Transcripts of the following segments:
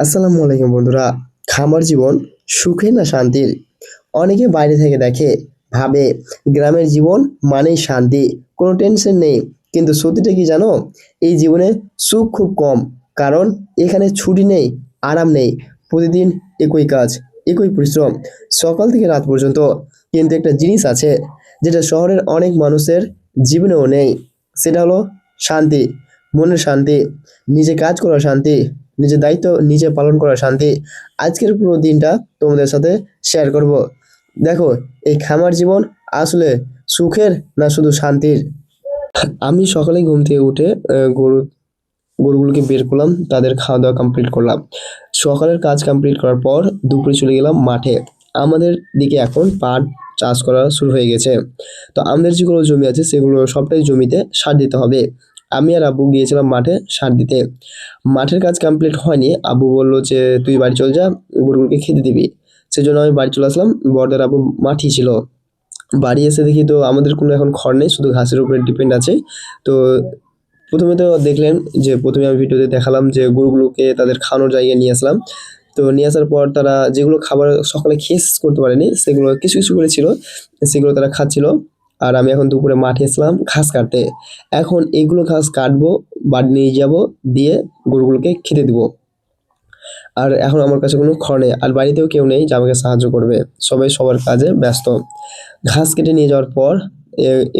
আসসালামু আলাইকুম বন্ধুরা। খামার জীবন সুখে না শান্তির? অনেকে বাইরে থেকে দেখে, ভাবে গ্রামের জীবন মানেই শান্তি, কোনো টেনশন নেই। কিন্তু সত্যিটা কি জানো? এই জীবনে সুখ খুব কম। কারণ এখানে ছুটি নেই, আরাম নেই। প্রতিদিন একই কাজ, একই পরিশ্রম, সকাল থেকে রাত পর্যন্ত। কিন্তু একটা জিনিস আছে যেটা শহরের অনেক মানুষের জীবনেও নেই। সেটা হলো শান্তি, মনের শান্তি, নিজে কাজ করার শান্তি, নিজের দায়িত্ব নিজে পালন করার শান্তি। আজকের পুরো দিনটা তোমাদের সাথে শেয়ার করব। দেখো, এই খামার জীবন আসলে সুখের না শুধু শান্তির? আমি সকালে ঘুম থেকে উঠে গরুগুলোকে বের করলাম, তাদের খাওয়া দাওয়া কমপ্লিট করলাম। সকালের কাজ কমপ্লিট করার পর দুপুরে চলে গেলাম মাঠে। আমাদের দিকে এখন পাট চাষ করা শুরু হয়ে গেছে। তো আমাদের যেগুলো জমি আছে সেগুলো সবটাই জমিতে সার দিতে হবে। আমি আর আব্বু গিয়েছিলাম মাঠে সার দিতে। মাঠের কাজ কমপ্লিট হয়নি, আব্বু বলল যে তুই বাড়ি চল যা, গরুগুলোকে খেতে দিবি। সেজন্য আমি বাড়ি চলে আসলাম। বড়দার আব্বু মাঠই ছিল। বাড়ি এসে দেখি তো আমাদের কোনো এখন খড় নেই, শুধু ঘাসের উপরে ডিপেন্ড আছে। তো প্রথমে তো দেখলেন যে প্রথমে আমি ভিডিওতে দেখালাম যে গরুগুলোকে তাদের খাওয়ানোর জায়গায় নিয়ে আসলাম। তো নিয়ে আসার পর তারা যেগুলো খাবার সকালে খেয়ে শেষ করতে পারেনি সেগুলো কিছু কিছু করে ছিল, সেগুলো তারা খাচ্ছিল। আর আমি এখন দুপুরে মাঠে এসলাম ঘাস কাটতে। এখন এগুলো ঘাস কাটবো, বাড়ি নিয়ে যাব, দিয়ে গরুগুলোকে খেতে দিব। আর এখন আমার কাছে কোনো খড় নেই, আর বাড়িতেও কেউ নেই যে আমাকে সাহায্য করবে। সবাই সবার কাজে ব্যস্ত। ঘাস কেটে নিয়ে যাওয়ার পর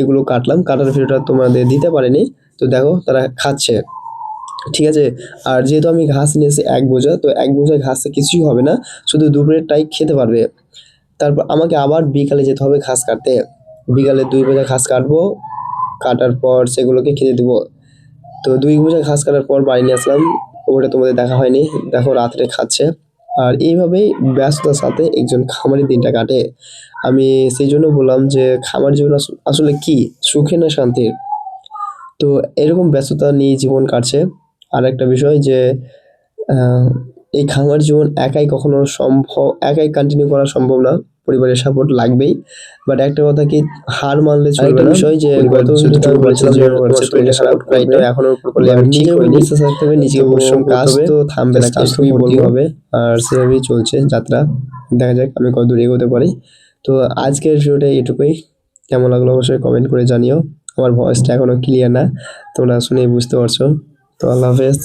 এগুলো কাটলাম, কাটার ভিডিওটা তোমাদের দিতে পারিনি। তো দেখো তারা খাচ্ছে, ঠিক আছে। আর যেহেতু আমি ঘাস নিয়েছি ১ বোঝা, তো ১ বোঝা ঘাসে কিছুই হবে না, শুধু দুপুরেরটাই খেতে পারবে। তারপর আমাকে আবার বিকালে যেতে হবে ঘাস কাটতে। বিকালে ২ বোঝা ঘাস কাটবো, কাটার পর সেগুলোকে খেতে দেবো। তো ২ বোঝা ঘাস কাটার পর বাড়ি নিয়ে আসলাম, ওটা তোমাদের দেখা হয়নি। দেখো রাত্রে খাচ্ছে। আর এইভাবেই ব্যস্ততার সাথে একজন খামারের দিনটা কাটে। আমি সেই জন্য বললাম যে খামার জীবন আসলে কি সুখে না শান্তির? তো এরকম ব্যস্ততা নিয়ে জীবন কাটছে। আর একটা বিষয় যে আহ, এই খামার জীবন একাই কখনো সম্ভব, একাই কন্টিনিউ করা সম্ভব না, পরিবারের সাপোর্ট লাগবেই। বাট একটা কথা কি, হার মানলে চলবে না। বিষয় যে গত ভিডিওতে আমি বলেছিলাম যে তোমার শরীরটা খারাপ, রাইট? এখনো পুরোপুরি আমি নিজের উপর বিশ্বাস রাখতে হবে, নিজেকে পরিশ্রম কাজ তো থামবে না, কাজ তো ভর্তি হবে। আর সেভাবেই চলছে যাত্রা। দেখা যাক আমি কতদূর এগোতে পারি। তো আজকের ভিডিওটা এটুকুই। কেমন লাগলো অবশ্যই কমেন্ট করে জানিও। আমার ভয়েসটা এখনো ক্লিয়ার না, তোমরা শুনে বুঝতে পারছো। তো আল্লাহ হাফেজ।